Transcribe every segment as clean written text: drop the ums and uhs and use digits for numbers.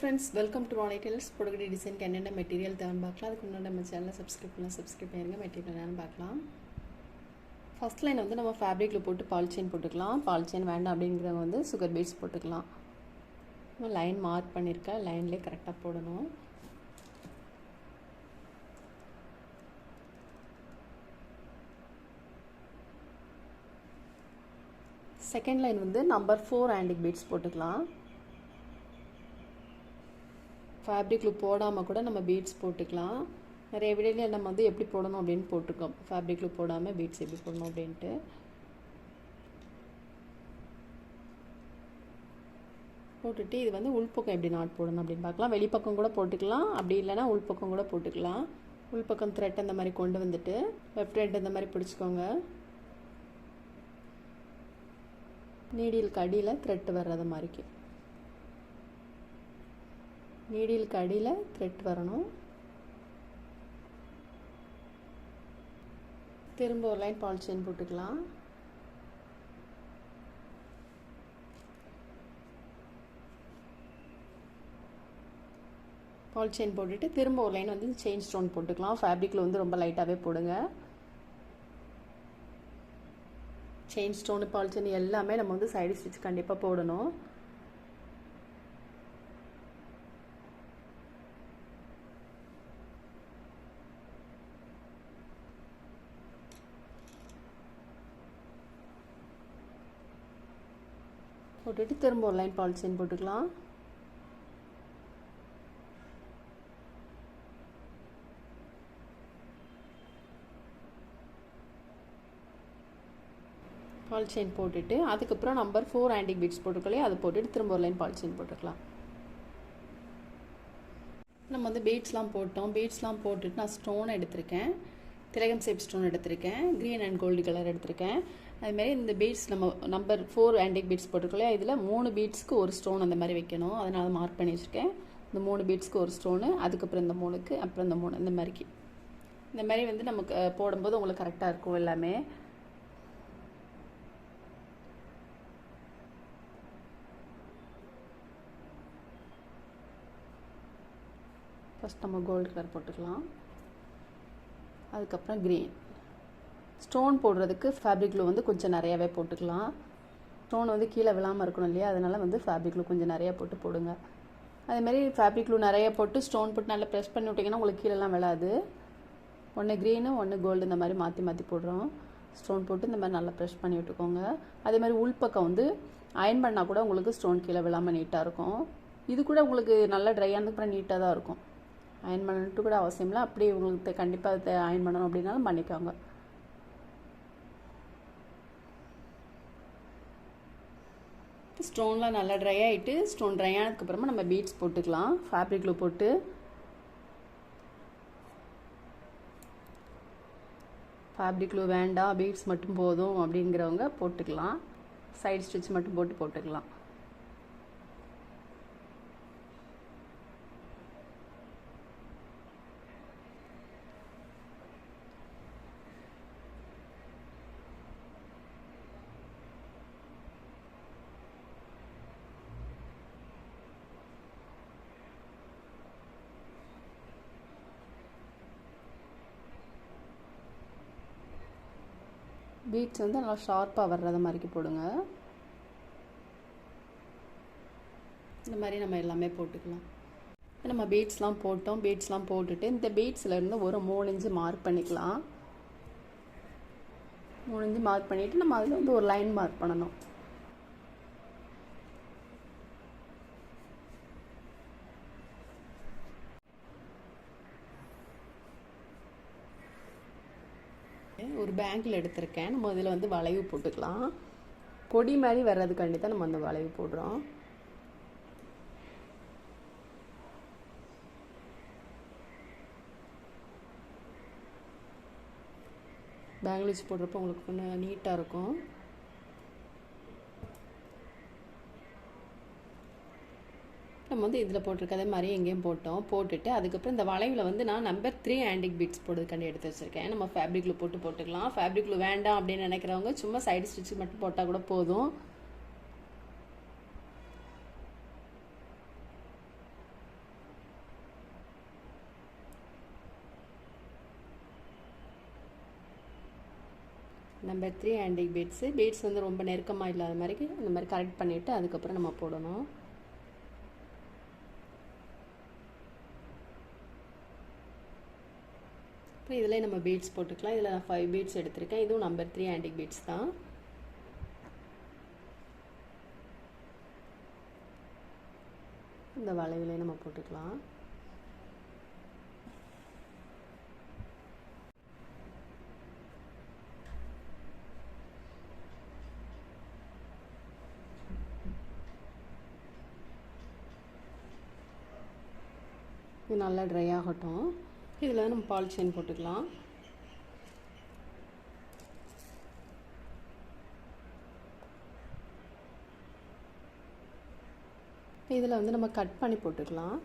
friends, welcome to Ronnie Tales. Product design என்னென்ன material தேவைன்னு பார்க்கலாம். அதுக்கு முன்னாடி நம்ம சேனலை சப்ஸ்கிரைப் பண்ணிருங்க. மெட்டீரியல் என்னன்னு பார்க்கலாம். ஃபர்ஸ்ட் லைன் வந்து நம்ம ஃபேப்ரிக்கில் போட்டு பால் செயின் போட்டுக்கலாம். பால் செயின் வேண்டாம் அப்படிங்கிறவங்க வந்து சுகர் பீட்ஸ் போட்டுக்கலாம். நம்ம லைன் மார்க் பண்ணியிருக்கேன், லைன்லேயே கரெக்டாக போடணும். செகண்ட் லைன் வந்து நம்பர் 4 ஆண்டிக் பீட்ஸ் போட்டுக்கலாம். ஃபேப்ரிக்கில் போடாமல் கூட நம்ம பீட்ஸ் போட்டுக்கலாம். நிறைய வீடியோவில் நம்ம வந்து எப்படி போடணும் அப்படின்னு போட்டிருக்கோம். ஃபேப்ரிக்கில் போடாமல் பீட்ஸ் எப்படி போடணும் அப்படின்ட்டு. போட்டுட்டு இது வந்து உள்பக்கம் எப்படி நாட் போடணும் அப்படின்னு பார்க்கலாம். வெளிப்பக்கம் கூட போட்டுக்கலாம், அப்படி இல்லைன்னா உள்பக்கம் கூட போட்டுக்கலாம். உள்பக்கம் த்ரெட் அந்த மாதிரி கொண்டு வந்துட்டு லெஃப்ட் ஹேண்ட் இந்த மாதிரி பிடிச்சிக்கோங்க. நீடிலுக்கு அடியில் த்ரெட் வர்றது மாதிரிக்கு நீடிலுக்கு அடியில் த்ரெட் வரணும். திரும்ப ஒரு லைன் பால் செயின் போட்டுக்கலாம். பால் செயின் போட்டுட்டு திரும்ப ஒரு லைன் வந்து செயின் ஸ்டோன் போட்டுக்கலாம். ஃபேப்ரிக்கில் வந்து ரொம்ப லைட்டாகவே போடுங்க. செயின் ஸ்டோனு பால் செயின் எல்லாமே நம்ம வந்து சைடு ஸ்டிச் கண்டிப்பாக போடணும். போட்டுட்டு திரும்ப ஒரு லைன் பால் செயின் போட்டுக்கலாம். பால் செயின் போட்டுட்டு அதுக்கப்புறம் நம்பர் 4 ஆண்டிக் பீட்ஸ் போட்டுக்கலையே அதை போட்டுட்டு திரும்ப ஒரு லைன் பால் செயின் போட்டுக்கலாம். நம்ம வந்து பீட்ஸ்லாம் போட்டோம். பீட்ஸ்லாம் போட்டுட்டு நான் ஸ்டோன் எடுத்திருக்கேன். திலகம் ஷேப் ஸ்டோன் எடுத்திருக்கேன். க்ரீன் அண்ட் கோல்டு கலர் எடுத்திருக்கேன். அதுமாதிரி இந்த பீட்ஸ் நம்ம நம்பர் 4 ஆண்டிக் பீட்ஸ் போட்டுக்கலையே இதில் 3 பீட்ஸ்க்கு ஒரு ஸ்டோன் அந்த மாதிரி வைக்கணும். அதனால் மார்க் பண்ணி வச்சுருக்கேன். இந்த 3 பீட்ஸ்க்கு ஒரு ஸ்டோனு, அதுக்கப்புறம் இந்த 3க்கு, அப்புறம் இந்த 3 இந்த மாதிரிக்கு. இந்த மாதிரி வந்து நமக்கு போடும்போது உங்களுக்கு கரெக்டாக இருக்கும் எல்லாமே. ஃபஸ்ட் நம்ம கோல்டு கலர் போட்டுக்கலாம். அதுக்கப்புறம் க்ரீன். ஸ்டோன் போடுறதுக்கு ஃபேப்ரிக்கில் வந்து கொஞ்சம் நிறையாவே போட்டுக்கலாம். ஸ்டோன் வந்து கீழே விழாமல் இருக்கணும் இல்லையா, அதனால் வந்து ஃபேப்ரிக்கில் கொஞ்சம் நிறையா போடுங்க. அதேமாதிரி ஃபேப்ரிக்கில் நிறைய போட்டு ஸ்டோன் போட்டு நல்லா ப்ரெஸ் பண்ணி விட்டிங்கன்னா உங்களுக்கு கீழெல்லாம் விழாது. ஒன்று க்ரீனு ஒன்று கோல்டு இந்த மாதிரி மாற்றி போடுறோம். ஸ்டோன் போட்டு இந்த மாதிரி நல்லா ப்ரெஸ் பண்ணி விட்டுக்கோங்க. அதே மாதிரி உள்பக்கம் வந்து அயன் பண்ணால் கூட உங்களுக்கு ஸ்டோன் கீழே விழாமல் நீட்டாக இருக்கும். இது கூட உங்களுக்கு நல்லா ட்ரை ஆனதுக்கப்புறம் நீட்டாக தான் இருக்கும். அயன் பண்ணிட்டு கூட அவசியம் இல்லை. அப்படி உங்களுக்கு கண்டிப்பாக அயன் பண்ணணும் அப்படின்னாலும் பண்ணிக்கோங்க. ஸ்டோன்லாம் நல்லா ட்ரை ஆகிட்டு ஸ்டோன் ட்ரை ஆனதுக்கப்புறமா நம்ம பீட்ஸ் போட்டுக்கலாம். ஃபேப்ரிக்கில் போட்டு ஃபேப்ரிக்கில் வேண்டாம் பீட்ஸ் மட்டும் போதும் அப்படிங்கிறவங்க போட்டுக்கலாம். சைடு ஸ்டிச் மட்டும் போட்டுக்கலாம். பீட்ஸ் வந்து நல்லா ஷார்ப்பாக வர்றது மாதிரிக்கு போடுங்க. இந்த மாதிரி நம்ம எல்லாமே போட்டுக்கலாம். நம்ம பீட்ஸ்லாம் போட்டோம். பீட்ஸ்லாம் போட்டுட்டு இந்த பீட்ஸ்லேருந்து ஒரு 3 இன்ச்சு மார்க் பண்ணிக்கலாம். 3 இன்ச்சு மார்க் பண்ணிவிட்டு நம்ம அதில் வந்து ஒரு லைன் மார்க் பண்ணணும். ஒரு பேங்கில் எடுத்திருக்கேன். நம்ம இதில் வந்து வளைவு போட்டுக்கலாம். கொடி மாதிரி வர்றதுக்காண்டி தான் நம்ம அந்த வளைவு போடுறோம். பேங்கில் வச்சு போடுறப்போ உங்களுக்கு கொஞ்சம் நீட்டாக இருக்கும். நம்ம வந்து இதில் போட்டிருக்க அதே மாதிரி எங்கேயும் போட்டுட்டு அதுக்கப்புறம் இந்த வளைவில் வந்து நான் நம்பர் 3 ஆண்டிக் பீட்ஸ் போடுறதுக்காண்டி எடுத்து வச்சுருக்கேன். நம்ம ஃபேப்ரிக்கில் போட்டுக்கலாம். ஃபேப்ரிக்கில் வேண்டாம் அப்படின்னு நினைக்கிறவங்க சும்மா சைடு ஸ்டிச் மட்டும் போட்டால் கூட போதும். நம்பர் 3 ஆன்டிக் பீட்ஸ் வந்து ரொம்ப நெருக்கமாக இல்லாத மாதிரி இந்த மாதிரி கரெக்ட் பண்ணிவிட்டு அதுக்கப்புறம் நம்ம போடணும். இப்போ இதில் நம்ம பீட்ஸ் போட்டுக்கலாம். இதில் நான் 5 பீட்ஸ் எடுத்திருக்கேன். இதுவும் நம்பர் 3 ஆன்டிக் பீட்ஸ் தான். இந்த வளைவிலே நம்ம போட்டுக்கலாம். இது நல்லா ட்ரை ஆகட்டும். இதில் நம்ம பால் செயின் போட்டுக்கலாம். இதில் வந்து நம்ம கட் பண்ணி போட்டுக்கலாம்.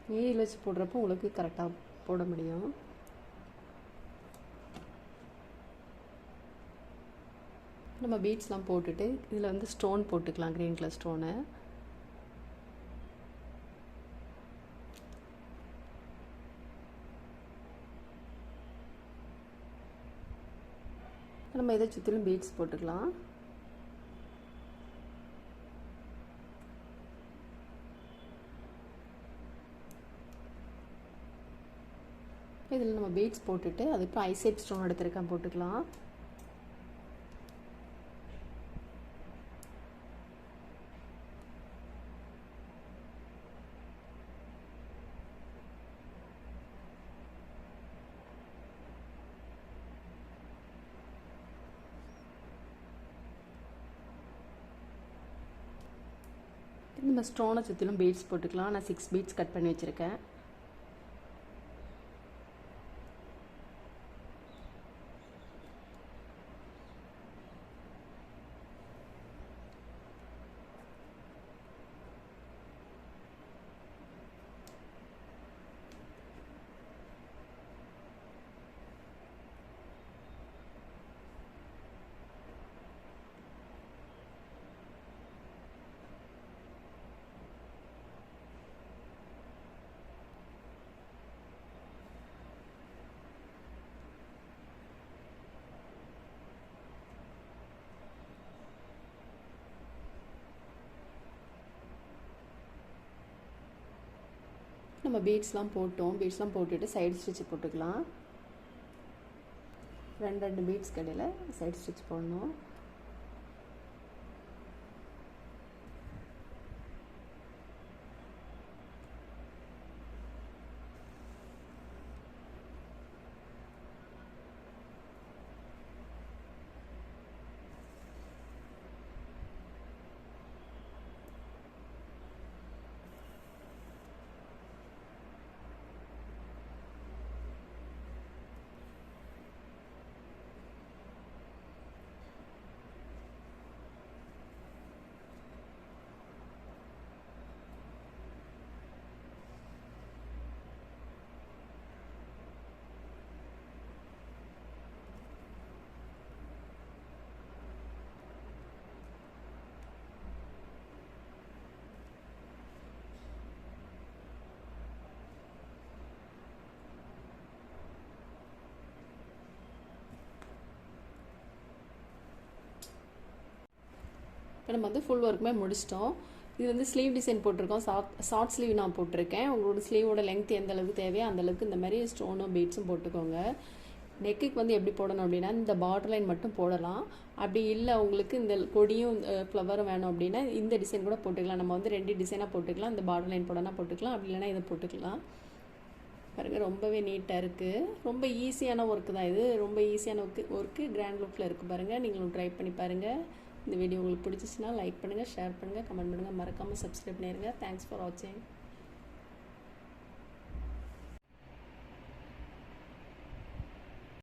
நீடில் வச்சு போடுறப்போ உங்களுக்கு கரெக்டாக போட முடியும். நம்ம பீட்ஸ்லாம் போட்டுட்டு இதில் வந்து ஸ்டோன் போட்டுக்கலாம், க்ரீன் கலர் ஸ்டோனு. நம்ம இதை சுற்றிலும் பீட்ஸ் போட்டுக்கலாம். இதில் நம்ம பீட்ஸ் போட்டுட்டு அதுக்கு ஐசேப் ஸ்டோன் எடுத்துருக்கேன், போட்டுக்கலாம். நம்ம ஸ்டோனை சுற்றிலும் பீட்ஸ் போட்டுக்கலாம். நான் 6 பீட்ஸ் கட் பண்ணி வச்சுருக்கேன். நம்ம பீட்ஸ்லாம் போட்டுட்டு சைடு ஸ்டிச் போட்டுக்கலாம். 2 பீட்ஸ் கடையில் சைடு ஸ்டிச் போடணும். இப்போ நம்ம வந்து ஃபுல் ஒர்க்குமே முடிச்சிட்டோம். இது வந்து ஸ்லீவ் டிசைன் போட்டிருக்கோம். ஷார்ட் ஸ்லீவ் நான் போட்டிருக்கேன். உங்களோட ஸ்லீவோட லென்த் எந்த அளவுக்கு தேவையோ அந்தளவுக்கு இந்த மாதிரி ஸ்டோனும் பீட்ஸும் போட்டுக்கோங்க. நெக்குக்கு வந்து எப்படி போடணும் அப்படின்னா இந்த பார்டர் லைன் மட்டும் போடலாம். அப்படி இல்லை உங்களுக்கு இந்த கொடியும் ஃப்ளவரும் வேணும் அப்படின்னா இந்த டிசைன் கூட போட்டுக்கலாம். நம்ம வந்து 2 டிசைனாக போட்டுக்கலாம். இந்த பார்டர் லைன் போடனா போட்டுக்கலாம், அப்படி இல்லைனா இதை போட்டுக்கலாம். பாருங்கள், ரொம்பவே நீட்டாக இருக்குது. ரொம்ப ஈஸியான ஒர்க்கு தான் இது. ரொம்ப ஈஸியான ஒர்க்கு கிராண்ட் லுக்கில் இருக்குது. பாருங்கள், நீங்களும் ட்ரை பண்ணி பாருங்கள். இந்த வீடியோ உங்களுக்கு பிடிச்சிச்சுன்னா லைக் பண்ணுங்கள், ஷேர் பண்ணுங்கள், கமெண்ட் பண்ணுங்கள், மறக்காமல் சப்ஸ்கிரைப் பண்ணிடுங்க. தேங்க்ஸ் ஃபார் வாட்சிங்.